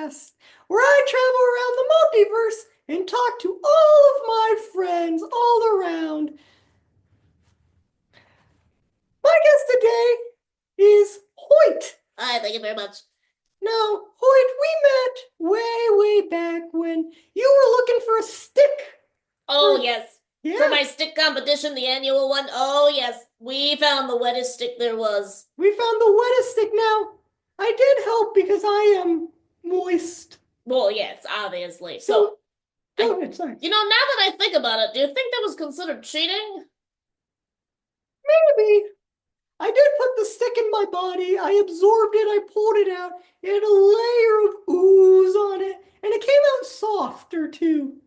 podcast where I travel around the multiverse and talk to all of my friends all around. My guest today is Hoyt. Hi, thank you very much. Now, Hoyt, we met way back when you were looking for a stick. Oh, yes. Yeah. For my stick competition, the annual one. Oh, yes. We found the wettest stick there was. We found the wettest stick. Now, I did help because I am moist. Well, yes, obviously. Go ahead, sorry. You know, now that I think about it, do you think that was considered cheating? Maybe. I did put the stick in my body. I absorbed it. I pulled it out. It had a layer of ooze on it, and it came out softer too.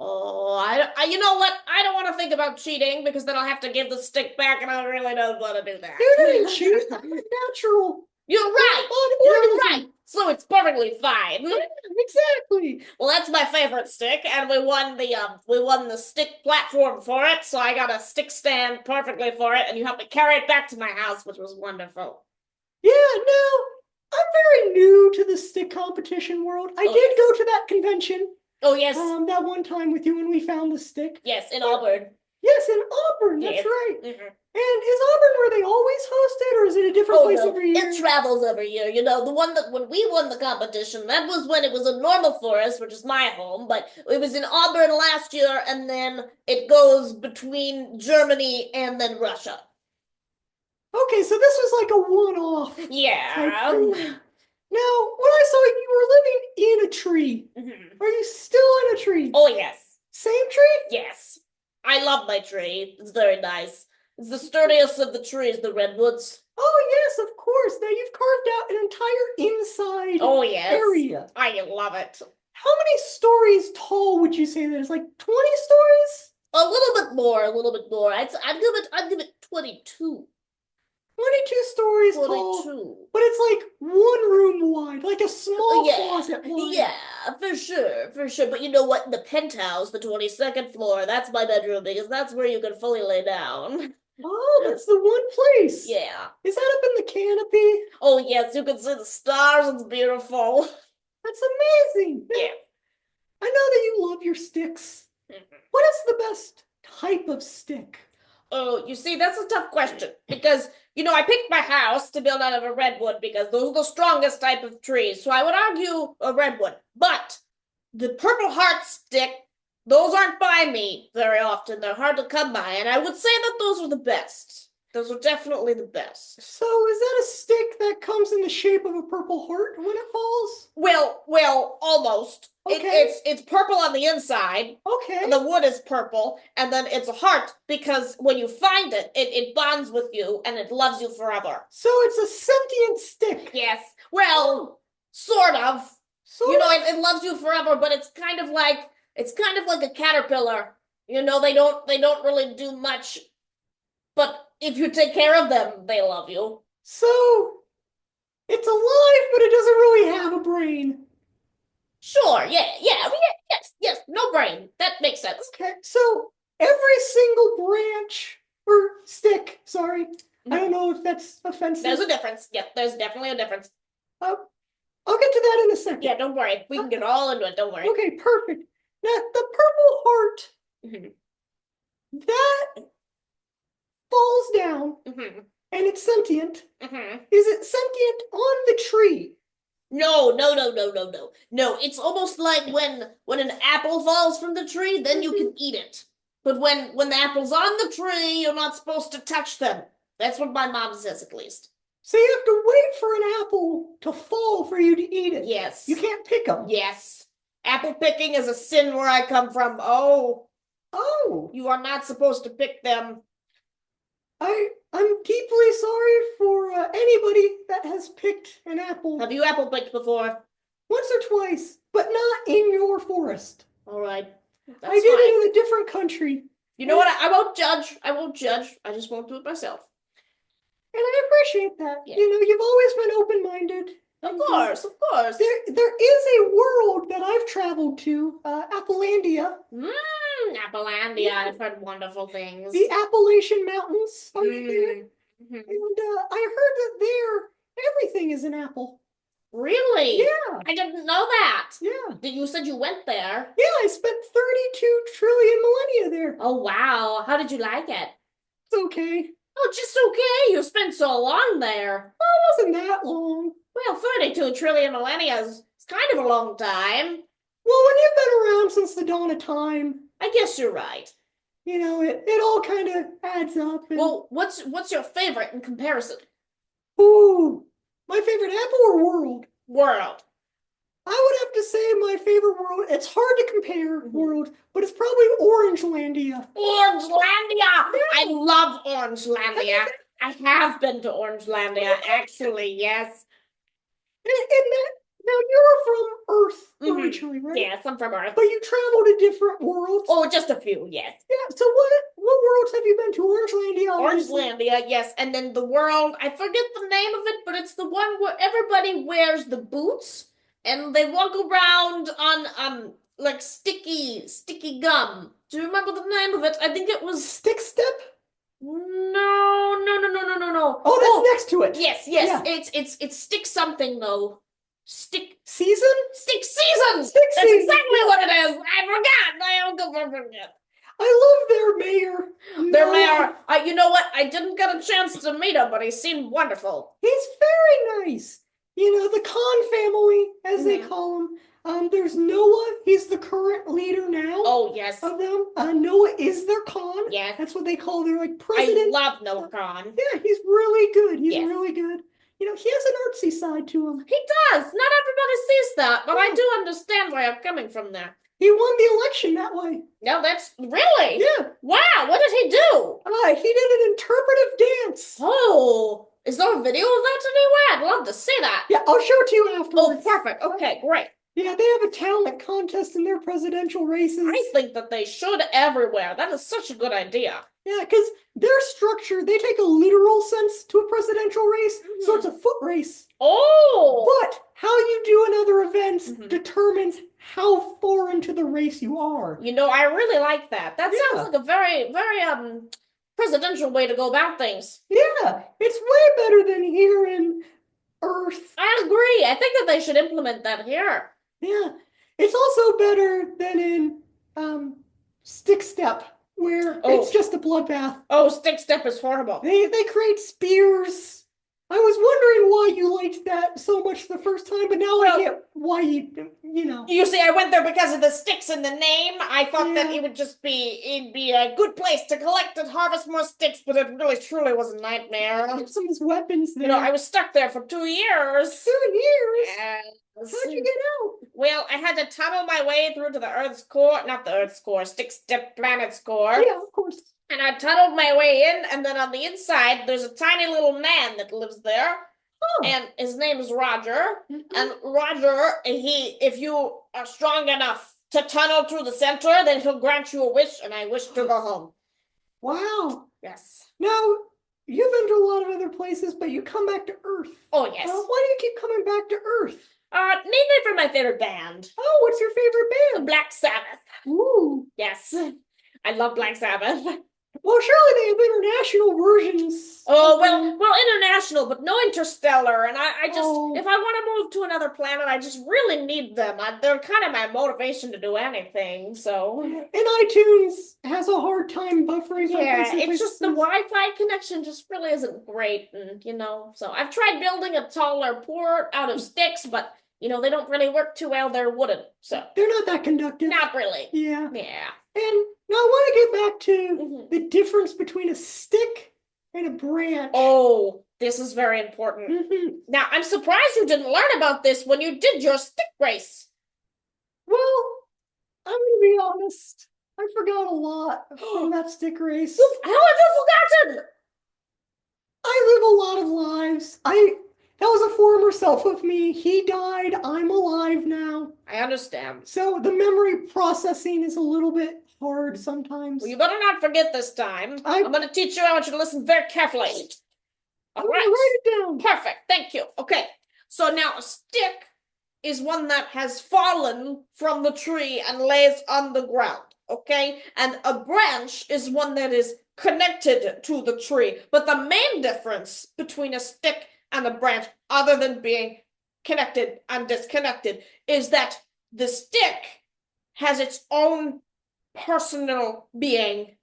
Oh, you know what? I don't want to think about cheating because then I'll have to give the stick back, and I really don't want to do that. You didn't cheat. That's natural. You're right. You're right. So it's perfectly fine. Exactly. Well, that's my favorite stick, and we won the stick platform for it. So I got a stick stand perfectly for it, and you helped me carry it back to my house, which was wonderful. Yeah. Now I'm very new to the stick competition world. I did go to that convention. Oh yes. That one time with you when we found the stick. Yes, in Auburn. Yes, in Auburn. That's yes. right. Mm-hmm. And is Auburn where they always host it, or is it a different place every year? It travels every year. You know, the one that when we won the competition, that was when it was in Normal Forest, which is my home, but it was in Auburn last year, and then it goes between Germany and then Russia. Okay, so this was like a one-off. Yeah. Now, when I saw you were living in a tree, Are you still in a tree? Oh, yes. Same tree? Yes. I love my tree. It's very nice. It's the sturdiest of the trees, the redwoods. Oh, yes, of course. Now, you've carved out an entire inside area. I love it. How many stories tall would you say that is? Like 20 stories? A little bit more. I'd give it 22. 22 stories 22. tall, but it's like one room wide, like a small closet wide. Yeah, for sure. But you know what? The penthouse, the 22nd floor, that's my bedroom because that's where you can fully lay down. Oh, that's the one place. Yeah. Is that up in the canopy? Oh, yes, you can see the stars. It's beautiful. That's amazing. Yeah. I know that you love your sticks. What is the best type of stick? Oh, you see, that's a tough question because, you know, I picked my house to build out of a redwood because those are the strongest type of trees. So I would argue a redwood. But the Purple Heart stick, those aren't by me very often. They're hard to come by. And I would say that those are the best. Those are definitely the best. So is that a stick that comes in the shape of a purple heart when it falls? Well, almost. Okay. It's purple on the inside. Okay. The wood is purple, and then it's a heart because when you find it, it bonds with you and it loves you forever. So it's a sentient stick. Yes. Well, sort of. Sort you know, of? it loves you forever, but it's kind of like a caterpillar. You know, they don't really do much, but if you take care of them, they love you. So it's alive, but it doesn't really have a brain. Sure, yes, no brain. That makes sense. Okay, so every single branch or stick, sorry, I don't know if that's offensive. There's a difference. Yeah, there's definitely a difference. I'll get to that in a second. Yeah, don't worry. We can get all into it. Don't worry. Okay, perfect. Now, the purple heart, that falls down, and it's sentient. Is it sentient on the tree? No. No, it's almost like when an apple falls from the tree, then you can eat it. But when the apple's on the tree, you're not supposed to touch them. That's what my mom says, at least. So you have to wait for an apple to fall for you to eat it. Yes. You can't pick them. Yes. Apple picking is a sin where I come from. Oh. You are not supposed to pick them. I'm deeply sorry for anybody that has picked an apple. Have you apple picked before? Once or twice, but not in your forest. All right. I did it in a different country. You know what? I won't judge. I I just won't do it myself. And I appreciate that. Yeah. You know, you've always been open-minded. Of course. There is a world that I've traveled to, Appalachia. Appalachia. Yeah. I've heard wonderful things. The Appalachian Mountains are there. And I heard that there, everything is an apple. Really? Yeah, I didn't know that. yeah. You said you went there. Yeah, I spent 32 trillion millennia there. Oh, wow. How did you like it? It's okay. Oh, just okay. You spent so long there. It wasn't that long. Well, 32 trillion millennia is kind of a long time. Well, when you've been around since the dawn of time, I guess you're right. it all kind of adds up. Well, what's your favorite in comparison? Ooh, my favorite apple or world? World. I would have to say my favorite world. It's hard to compare world, but it's probably Orangelandia. Orangelandia! I love Orangelandia. I have been to Orangelandia, actually, yes. Now you're from Earth originally, right? Yes, I'm from Earth. But you travel to different worlds. Oh, just a few, yes. Yeah. So what worlds have you been to? Orangelandia. Orangelandia, yes. And then the world, I forget the name of it, but it's the one where everybody wears the boots and they walk around on like sticky gum. Do you remember the name of it? I think it was Stick Step. No, no, no, no, no, no, no. Oh, that's next to it. Yes, yes. Yeah. It's stick something though. Stick season? Stick season! Stick That's season. exactly what it is. I forgot. I forget. I love their mayor. Their mayor. You know what? I didn't get a chance to meet him, but he seemed wonderful. He's very nice. The Khan family, as they call him. There's Noah. He's the current leader now. Oh, yes. Of them. Noah is their Khan. Yeah. That's what they call their president. I love Noah Khan. Yeah, he's really good. He's really good. He has an artsy side to him. He does. Not everybody sees that, but I do understand where I'm coming from there. He won the election that way. No, that's really? Yeah. Wow, what did he do? He did an interpretive dance. Oh, is there a video of that anywhere? I'd love to see that. Yeah, I'll show it to you afterwards. Oh, perfect. Okay, great. Yeah, they have a talent contest in their presidential races. I think that they should everywhere. That is such a good idea. Yeah, because their structure, they take a literal sense to a presidential race, so it's a foot race. Oh! But how you do in other events determines how far into the race you are. I really like that. That sounds like a very, very presidential way to go about things. Yeah, it's way better than here in Earth. I agree. I think that they should implement that here. Yeah, it's also better than in Stick Step, where it's just a bloodbath. Oh, Stick Step is horrible. They create spears. I was wondering why you liked that so much the first time, but now I get why you know. You see, I went there because of the sticks in the name. I thought that it would just it'd be a good place to collect and harvest more sticks, but it really truly was a nightmare. Some of his weapons there. I was stuck there for 2 years. 2 years? Yes. How'd you get out? Well, I had to tunnel my way through to the Earth's core, not the Earth's core, Stick Step Planet's core. Yeah, of course. And I tunneled my way in, and then on the inside, there's a tiny little man that lives there. Oh. And his name is Roger. And Roger, if you are strong enough to tunnel through the center, then he'll grant you a wish, and I wish to go home. Wow. Yes. Now, you've been to a lot of other places, but you come back to Earth. Oh, yes. Why do you keep coming back to Earth? Mainly for my favorite band. Oh, what's your favorite band? Black Sabbath. Ooh. Yes. I love Black Sabbath. Well, surely they have international versions. Oh, well, international, but no interstellar. And I just, if I want to move to another planet, I just really need them. They're kind of my motivation to do anything, so. And iTunes has a hard time buffering. Yeah, it's just the Wi-Fi connection just really isn't great, and, so I've tried building a taller port out of sticks, but, they don't really work too well. They're wooden, so. They're not that conductive. Not really. Yeah. Yeah. And now I want to get back to the difference between a stick and a branch. Oh, this is very important. Now, I'm surprised you didn't learn about this when you did your stick race. Well, I'm going to be honest. I forgot a lot from that stick race. How have you forgotten? I live a lot of lives. That was a former self of me. He died. I'm alive now. I understand. So the memory processing is a little bit hard sometimes. Well, you better not forget this time. I'm going to teach you. I want you to listen very carefully. All right. Write it down. Perfect. Thank you. Okay. So now a stick is one that has fallen from the tree and lays on the ground. Okay. And a branch is one that is connected to the tree. But the main difference between a stick and a branch, other than being connected and disconnected is that the stick has its own personal being,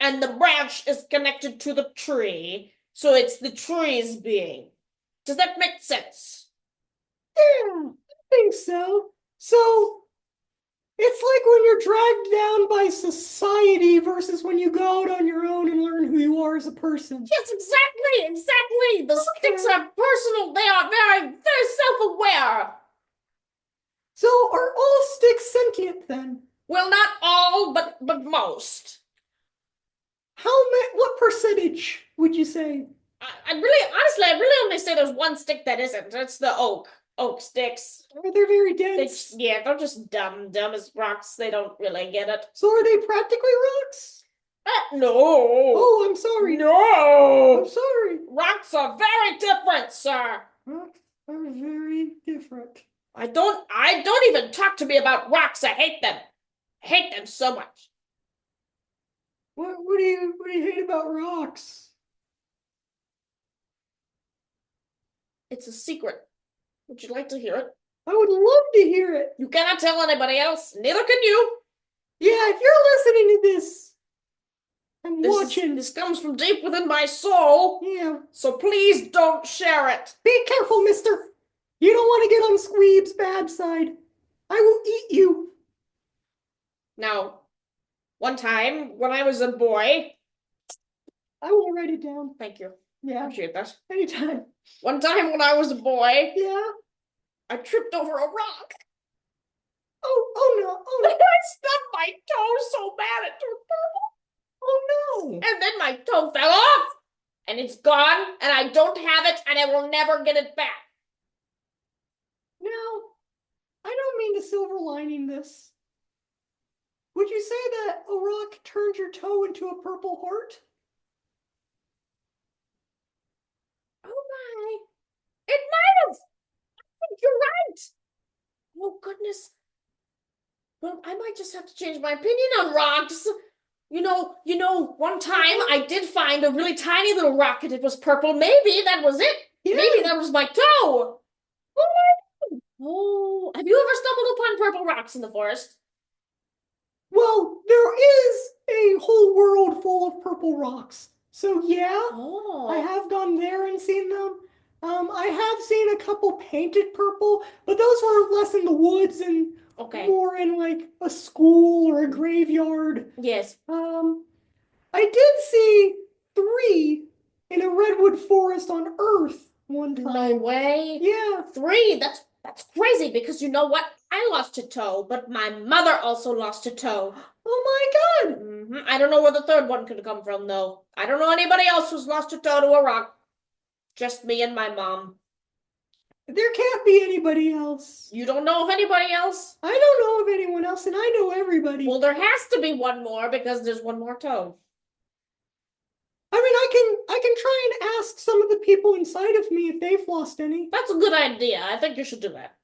and the branch is connected to the tree, so it's the tree's being. Does that make sense? Yeah, I think so. So it's like when you're dragged down by society versus when you go out on your own and learn who you are as a person. Yes, exactly. The sticks are personal. They are very self-aware. So are all sticks sentient then? Well, not all, but most. What percentage would you say? Honestly, I really only say there's one stick that isn't. It's the oak sticks. They're very dense. They're just dumb as rocks. They don't really get it. So are they practically rocks? No. Oh, I'm sorry. No. I'm sorry. Rocks are very different, sir. Rocks are very different. I don't even talk to me about rocks. I hate them. I hate them so much. What do you hate about rocks? It's a secret. Would you like to hear it? I would love to hear it. You cannot tell anybody else. Neither can you. Yeah, if you're listening to this, I'm watching. This comes from deep within my soul. Yeah. So please don't share it. Be careful, mister. You don't want to get on Squeeb's bad side. I will eat you. Now, one time when I was a boy. I will write it down. Thank you. Yeah. Appreciate that. Anytime. One time when I was a boy. Yeah. I tripped over a rock. Oh no. I stubbed my toe so bad it turned purple. Oh no. And then my toe fell off. And it's gone. And I don't have it. And I will never get it back. Now, I don't mean to silver lining this. Would you say that a rock turned your toe into a purple heart? Oh my. It might have. I think you're right. Oh goodness. Well, I might just have to change my opinion on rocks. You know, one time I did find a really tiny little rock and it was purple. Maybe that was it. Yeah. Maybe that was my toe. Oh, have you ever stumbled upon purple rocks in the forest? Well, there is a whole world full of purple rocks. So yeah, I have gone there and seen them. I have seen a couple painted purple, but those were less in the woods and more in like a school or a graveyard. Yes. I did see 3 in a redwood forest on Earth one time. No way. Yeah. 3? That's crazy because you know what? I lost a toe, but my mother also lost a toe. Oh my God. I don't know where the 3rd one could come from, though. I don't know anybody else who's lost a toe to a rock. Just me and my mom. There can't be anybody else. You don't know of anybody else? I don't know of anyone else, and I know everybody. Well, there has to be one more because there's one more toe. I mean, I can try and ask some of the people inside of me if they've lost any. That's a good idea. I think you should do that.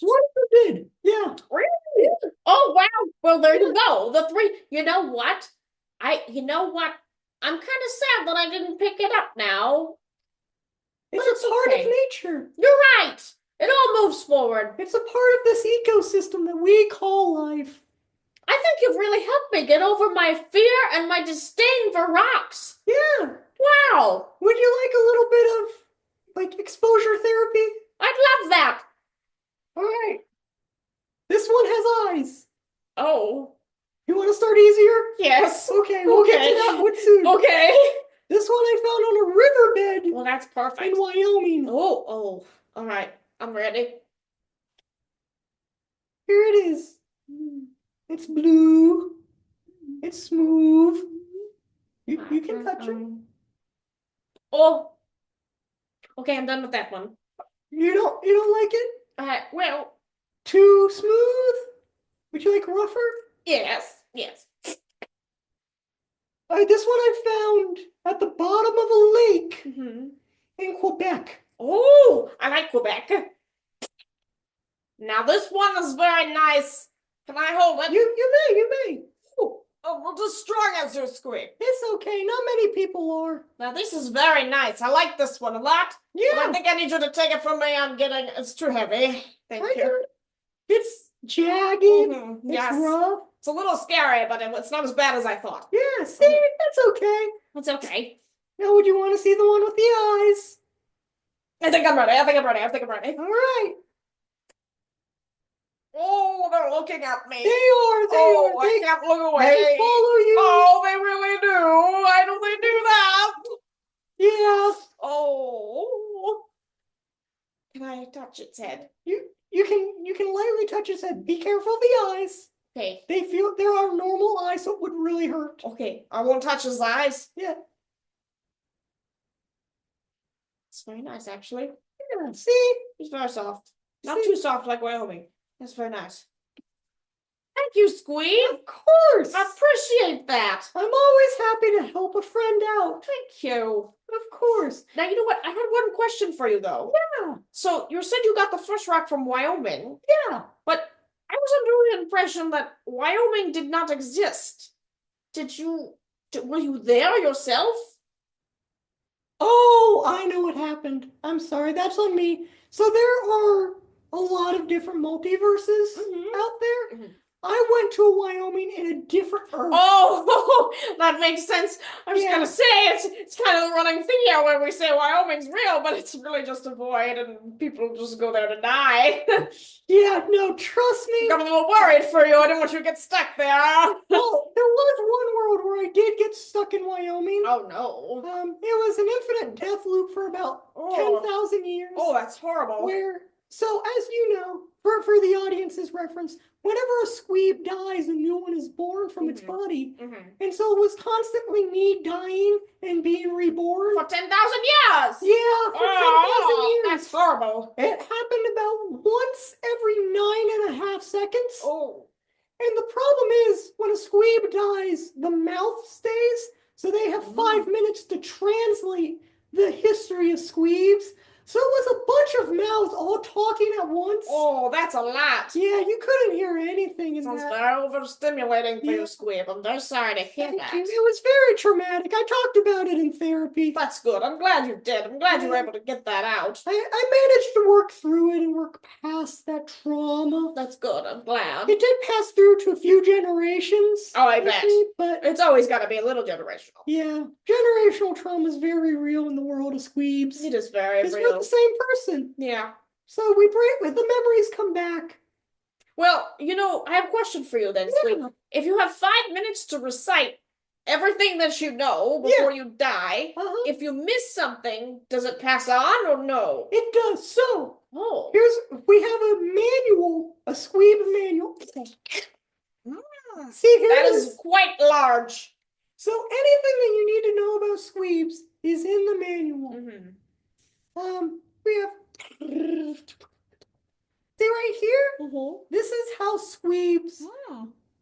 What if you did? Yeah. Really? Oh, wow. Well, there you go. The 3. You know what? I'm kind of sad that I didn't pick it up now. It's a part of nature. You're right. It all moves forward. It's a part of this ecosystem that we call life. I think you've really helped me get over my fear and my disdain for rocks. Yeah. Wow. Would you like a little bit of, like, exposure therapy? I'd love that. All right. This one has eyes. Oh. You want to start easier? Yes. Okay, we'll get to that one soon. Okay. This one I found on a riverbed. Well, that's perfect. In Wyoming. Oh. All right. I'm ready. Here it is. It's blue. It's smooth. You can touch it. Oh. Okay, I'm done with that one. You don't like it? Well. Too smooth? Would you like rougher? Yes. This one I found at the bottom of a lake in Quebec. Oh, I like Quebec. Now this one is very nice. Can I hold it? You may. not as strong as your Squeeb. It's okay. Not many people are. Now this is very nice. I like this one a lot. Yeah. But I think I need you to take it from me. It's too heavy. Thank you. It's jagged. It's Yes. Rough. It's a little scary, but it's not as bad as I thought. Yeah, see, that's okay. It's okay. Now, would you want to see the one with the eyes? I think I'm ready. I think I'm ready. All right. Oh, they're looking at me. They are. I can't look away. They follow you. Oh, they really do. Why do they do that? Yeah. Oh. Can I touch its head? You can lightly touch its head. Be careful of the eyes. Okay. They feel there are normal eyes, so it would really hurt. Okay. I won't touch his eyes. Yeah. It's very nice, actually. Yeah. See? It's very soft. Not too soft like Wyoming. That's very nice. Thank you, Squeeb. Of course. I appreciate that. I'm always happy to help a friend out. Thank you. Of course. Now, you know what? I had one question for you, though. Yeah. So, you said you got the first rock from Wyoming. Yeah. But I was under the impression that Wyoming did not exist. Were you there yourself? Oh, I know what happened. I'm sorry. That's on me. So there are a lot of different multiverses out there. I went to Wyoming in a different Earth. Oh, that makes sense. I was gonna say it's kind of the running thing here where we say Wyoming's real, but it's really just a void and people just go there to die. Yeah, no, trust me. I'm a little worried for you. I didn't want you to get stuck there. Well, there was one world where I did get stuck in Wyoming. Oh no. It was an infinite death loop for about 10,000 years. Oh, that's horrible. So as you know, for the audience's reference, whenever a Squeeb dies, a new one is born from its body. And so it was constantly me dying and being reborn. For 10,000 years! Yeah, for 10,000 years. That's horrible. It happened about once every 9.5 seconds. Oh. And the problem is, when a Squeeb dies, the mouth stays, so they have 5 minutes to translate the history of Squeebs. So it was a bunch of mouths all talking at once. Oh, that's a lot. Yeah, you couldn't hear anything in Sounds that. very overstimulating for you, Squeeb. I'm very sorry to hear that. It was very traumatic. I talked about it in therapy. That's good. I'm glad you did. I'm glad you were able to get that out. I managed to work through it and work past that trauma. That's good. I'm glad. It did pass through to a few generations. Oh, I bet. But it's always got to be a little generational. Yeah, generational trauma is very real in the world of Squeebs. It is very real. We're the same person. Yeah. So we break, the memories come back. Well, I have a question for you then, Squeeb. If you have 5 minutes to recite everything that you know before you die, if you miss something, does it pass on or no? It does. So, we have a manual, a Squeeb manual. See, here that is quite large. So anything that you need to know about Squeebs is in the manual. We have, see right here? This is how Squeebs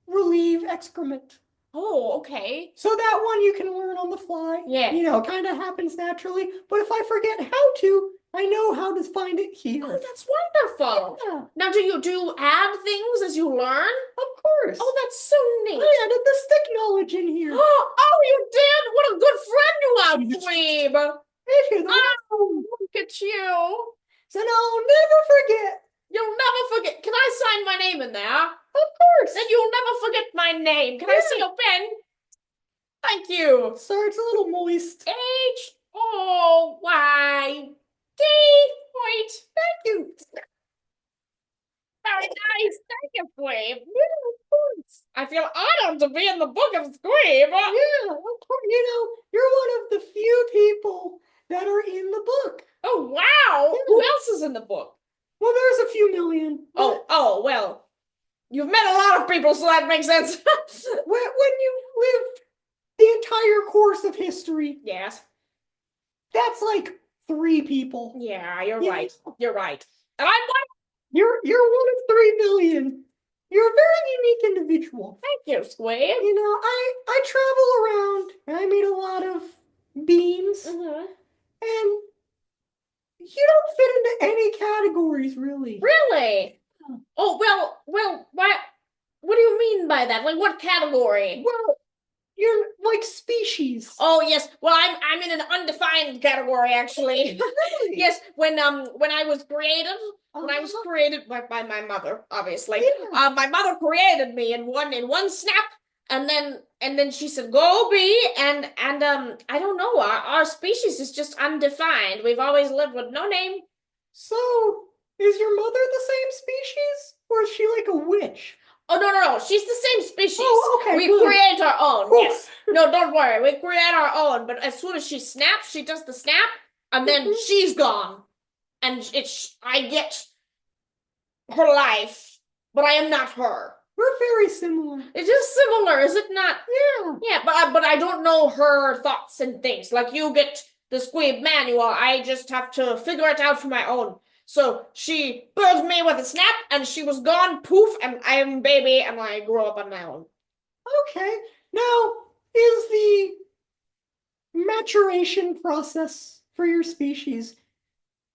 relieve excrement. Oh, okay. So that one you can learn on the fly. Yeah. It kind of happens naturally. But if I forget how to, I know how to find it here. Oh, that's wonderful. Yeah. Now, do you add things as you learn? Of course. Oh, that's so neat. I added the stick knowledge in here. Oh, you did? What a good friend you are, Squeeb. Oh, look at you. So now I'll never forget. You'll never forget. Can I sign my name in there? Of course. Then you'll never forget my name. Can I see your pen? Thank you. Sorry, it's a little moist. Hoyt. Hoyt. Thank you. Very nice. Thank you, Squeeb. Yeah, of course. I feel honored to be in the book of Squeeb. Yeah, of course. You're one of the few people that are in the book. Oh, wow. Yeah. Who else is in the book? Well, there's a few million. Well. You've met a lot of people, so that makes sense. when you've lived the entire course of history. Yes. That's like 3 people. Yeah, you're right. You're right. And I'm one. You're one of 3 million. You're a very unique individual. Thank you, Squeeb. I travel around and I meet a lot of beings. And you don't fit into any categories, really. Really? Oh, well, what do you mean by that? Like, what category? Well, You're like species. Oh yes. Well, I'm in an undefined category actually. Really? Yes, when I was created, Uh-huh. by my mother, obviously. Yeah. My mother created me in one snap, and then she said, "Go be," and I don't know. Our species is just undefined. We've always lived with no name. So, is your mother the same species? Or is she like a witch? Oh no, she's the same species. Oh, okay, We good. create our own. Whew. Yes. No, don't worry. We create our own. But as soon as she snaps, she does the snap, and then Mhm. she's gone, and I get her life, but I am not her. We're very similar. It is similar, is it not? Yeah. Yeah, but I don't know her thoughts and things. Like you get the Squeeb manual, I just have to figure it out for my own. So she birthed me with a snap, and she was gone, poof, and I am a baby, and I grew up on my own. Okay. Now, is the maturation process for your species,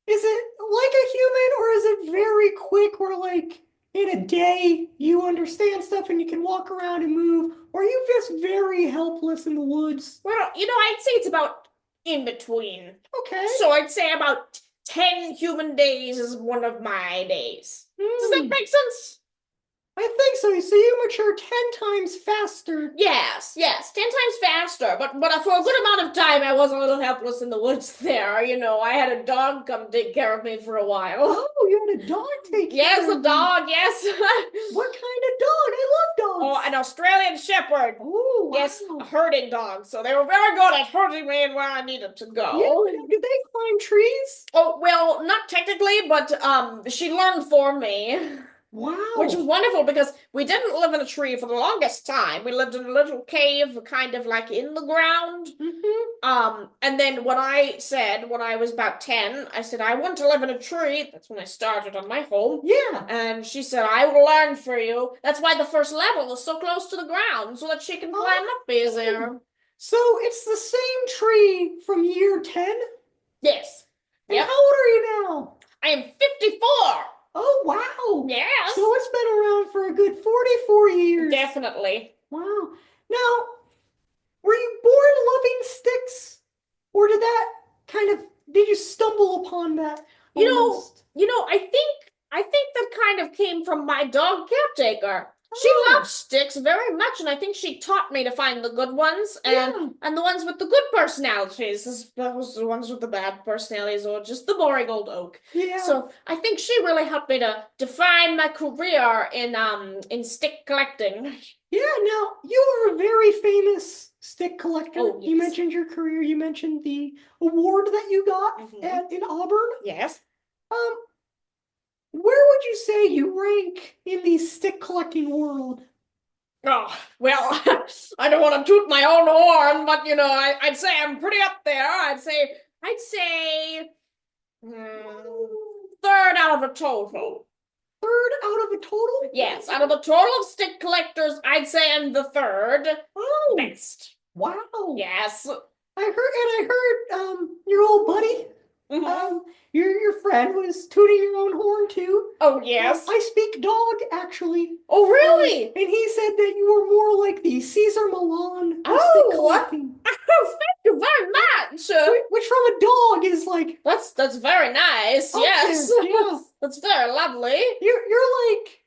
is it like a human or is it very quick where like in a day you understand stuff and you can walk around and move, or are you just very helpless in the woods? Well, I'd say it's about in between. Okay. So I'd say about 10 human days is one of my days. Does that make sense? I think so. So you mature 10 times faster. Yes, 10 times faster. But for a good amount of time, I was a little helpless in the woods there. I had a dog come take care of me for a while. Oh, you had a dog take Yes, care a of you. dog, yes. What kind of dog? I love dogs. Oh, an Australian Shepherd. Oh, wow. Yes, a herding dog. So they were very good at herding me in where I needed to go. Yeah, do they climb trees? Oh, well, not technically, but she learned for me. Wow. Which was wonderful because we didn't live in a tree for the longest time. We lived in a little cave, kind of like in the ground. And then when I was about 10, I said, I want to live in a tree. That's when I started on my home. Yeah. And she said, I will learn for you. That's why the first level is so close to the ground, so that she can climb up easier. So it's the same tree from year 10? Yes. And Yep. how old are you now? I am 54. Oh, wow. Yes. So it's been around for a good 44 years. Definitely. Wow. Now, were you born loving sticks? Or did you stumble upon that almost? I think that kind of came from my dog caretaker. She Oh. loves sticks very much, and I think she taught me to find the good ones Yeah. and the ones with the good personalities, as opposed to the ones with the bad personalities or just the boring old oak. Yeah. So I think she really helped me to define my career in stick collecting. Yeah, now you are a very famous stick collector. Oh, You yes. mentioned your career, you mentioned the award that you got in Auburn. Yes. Where would you say you rank in the stick collecting world? Oh, well, I don't want to toot my own horn, but I'd say I'm pretty up there. I'd say third out of a total. Third out of a total? Yes, out of the total of stick collectors, I'd say I'm the third Oh, best. wow. Yes. I heard your old buddy, Mhm. your friend was tooting your own horn too. Oh, yes. I speak dog, actually. Oh, really? And he said that you were more like the Caesar Milan of Oh, stick collecting. Oh, thank you very much. Which from a dog is like, That's very nice. Okay, Yes. yeah. That's very lovely. you're like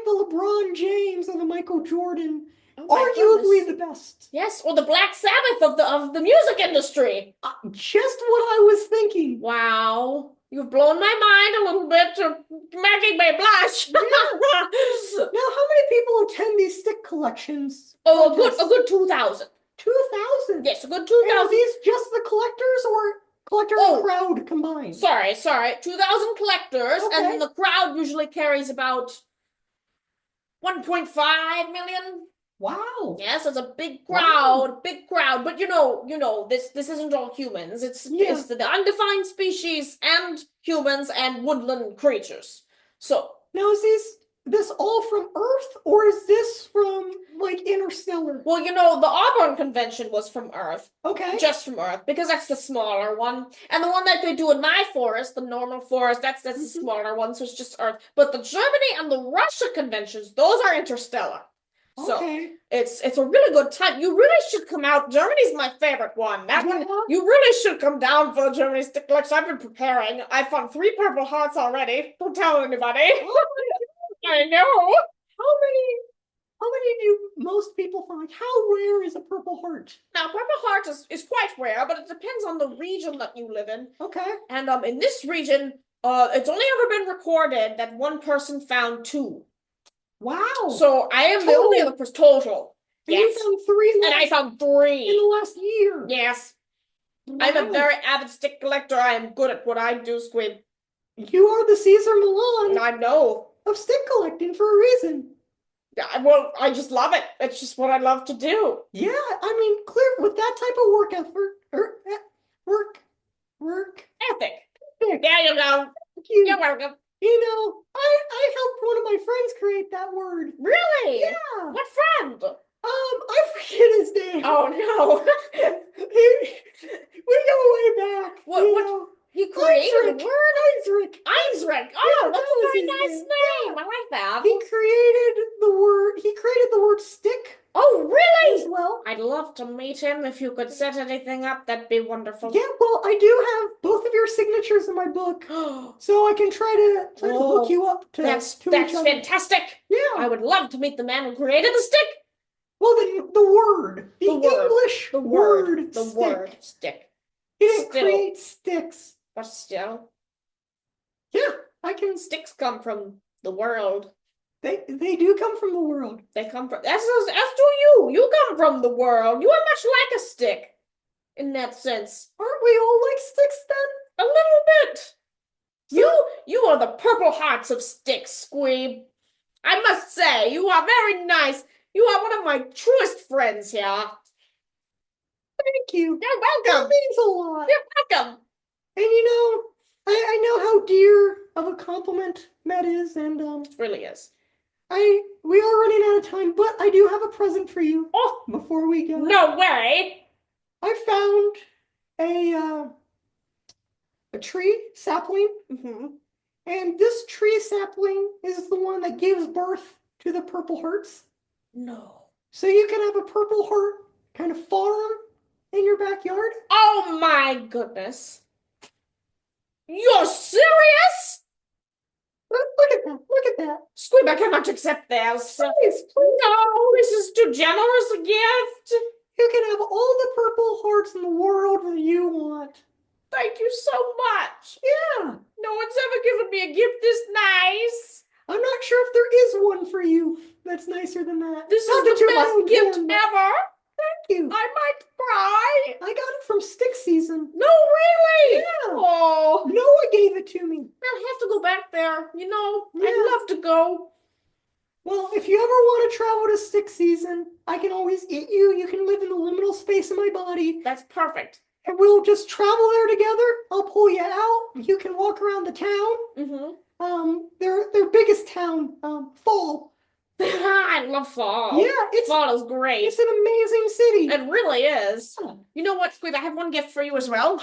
the LeBron James and the Michael Jordan, Oh, my arguably goodness. the best. Yes, or the Black Sabbath of the music industry. Just what I was thinking. Wow. You've blown my mind a little bit, making me blush. Now, how many people attend these stick collections? Oh, contests? a good 2,000. 2,000? Yes, a good And 2,000. are these just the collectors or collector and crowd combined? Sorry. 2,000 collectors, Okay. and then the crowd usually carries about 1.5 million. Wow. Yes, it's a big crowd, big crowd. But this isn't all humans. It's the undefined species and humans and woodland creatures. So now is this all from Earth or is this from like interstellar? well, the Auburn convention was from Earth. Okay. Just from Earth, because that's the smaller one. And the one that they do in my forest, the normal forest, that's the smaller one, so it's just Earth. But the Germany and the Russia conventions, those are interstellar. So Okay. it's a really good time. You really should come out. Germany's my favorite one. That one, Yeah. you really should come down for the Germany stick collection. I've been preparing. I found 3 purple hearts already. Don't tell anybody. Oh I know. How many do most people find? Like, how rare is a purple heart? Now, purple heart is quite rare, but it depends on the region that you live in. Okay. And in this region, it's only ever been recorded that one person found 2. Wow. So I am the Total. only other person total. And Yes. you found 3 And I found 3 in the last year. Yes. Wow. I'm a very avid stick collector. I am good at what I do, Squeeb. You are the Caesar Milan I know. of stick collecting for a reason. Yeah, well, I just love it. It's just what I love to do. Yeah, I mean, clear with that type of work effort, work. Ethic. There you go. Thank you. You're welcome. You know, I helped one of my friends create that word. Really? Yeah. What friend? I forget his name. Oh no. We go way back. What he created the word? Isaac. Isaac. Yeah, Oh, that's that a was very his nice name. name. Yeah. I like that. He created the word stick Oh, as really? well. I'd love to meet him. If you could set anything up, that'd be wonderful. Yeah, well, I do have both of your signatures in my book, so I can try to hook you up to that's each other. fantastic. Yeah. I would love to meet the man who created the stick. Well, the word. The English word. The stick. word stick. He didn't Still. create sticks. But still, Yeah, I can. sticks come from the world. They do come from the world. They come from as do you. You come from the world. You are much like a stick in that sense. Aren't we all like sticks then? A little bit. You are the purple hearts of sticks, Squeeb. I must say, you are very nice. You are one of my truest friends here. Thank you. You're That welcome. means a lot. You're welcome. And you know, I know how dear of a compliment that is, and It really is. we are running out of time, but I do have a present for you. Oh, Before we go. no way. I found a tree sapling, and this tree sapling is the one that gives birth to the purple hearts. No. So you can have a purple heart kind of farm in your backyard. Oh my goodness. You're serious? Look at that! Look at that! Squeeb, I cannot accept this. Please, No, this is too generous a gift. you can have all the purple hearts in the world that you want. Thank you so much. Yeah. No one's ever given me a gift this nice. I'm not sure if there is one for you that's nicer than that. This Not is to the toot my best own gift horn, but ever. Thank you. I might cry. I got it from stick season. No, really? Yeah. Oh, Noah gave it to me. I'll have to go back there. You know, Yeah. I'd love to go. Well, if you ever want to travel to stick season, I can always eat you. You can live in the liminal space of my body. That's perfect. And we'll just travel there together. I'll pull you out. You can walk around the town. Their biggest town, Fall. I love fall. Yeah, fall is great. It's an amazing city. It really is. Yeah. You know what, Squeeb? I have one gift for you as well.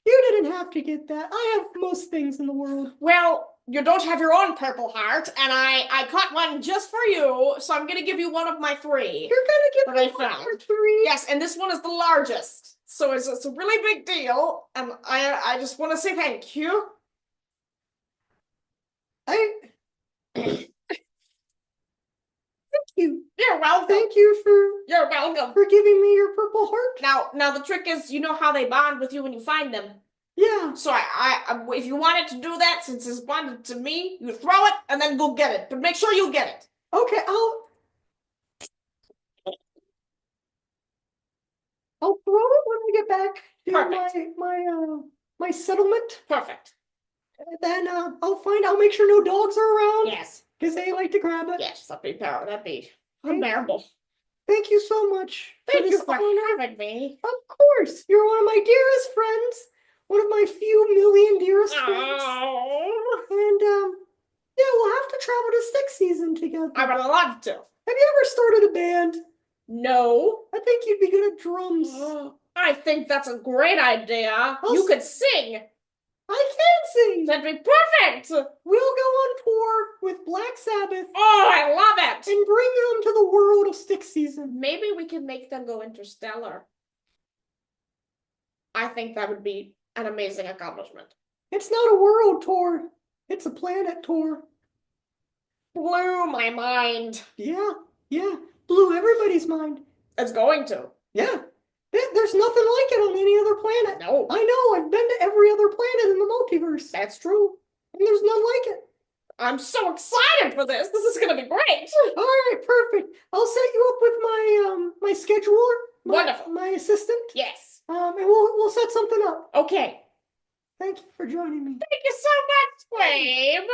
You didn't have to get that. I have most things in the world. Well, you don't have your own purple heart, and I caught one just for you, so I'm gonna give you one of my 3. You're gonna give That me I one found. for 3? Yes, and this one is the largest. So it's a really big deal, and I just want to say thank you. Thank you. You're welcome. Thank you You're welcome. for giving me your purple heart. Now the trick is, you know how they bond with you when you find them. Yeah. So if you wanted to do that, since it's bonded to me, you throw it and then go get it. But make sure you get it. Okay, I'll throw it when I get back to Perfect. my settlement. Perfect. And then I'll make sure no dogs are around. Yes. Because they like to grab it. Yes, that'd be unbearable. Thank you so much. Thank you this for honor. having me. Of course. You're one of my dearest friends. One of my few million dearest friends. Oh, And yeah, we'll have to travel to stick season together. I would love to. Have you ever started a band? No. I think you'd be good at drums. I think that's a great idea. I'll You s- could sing. I can sing. That'd be perfect. We'll go on tour with Black Sabbath. Oh, I love it. And bring them to the world of Stick Season. Maybe we can make them go interstellar. I think that would be an amazing accomplishment. It's not a world tour. It's a planet tour. Blew my mind. Yeah. Blew everybody's mind. It's going to. Yeah. There's nothing like it on any other planet. No. I know. I've been to every other planet in the multiverse. That's true. And there's none like it. I'm so excited for this. This is going to be great. All right, perfect. I'll set you up with my scheduler. Wonderful. My assistant. Yes. And we'll set something up. Okay. Thank you for joining me. Thank you so much, Squeeb.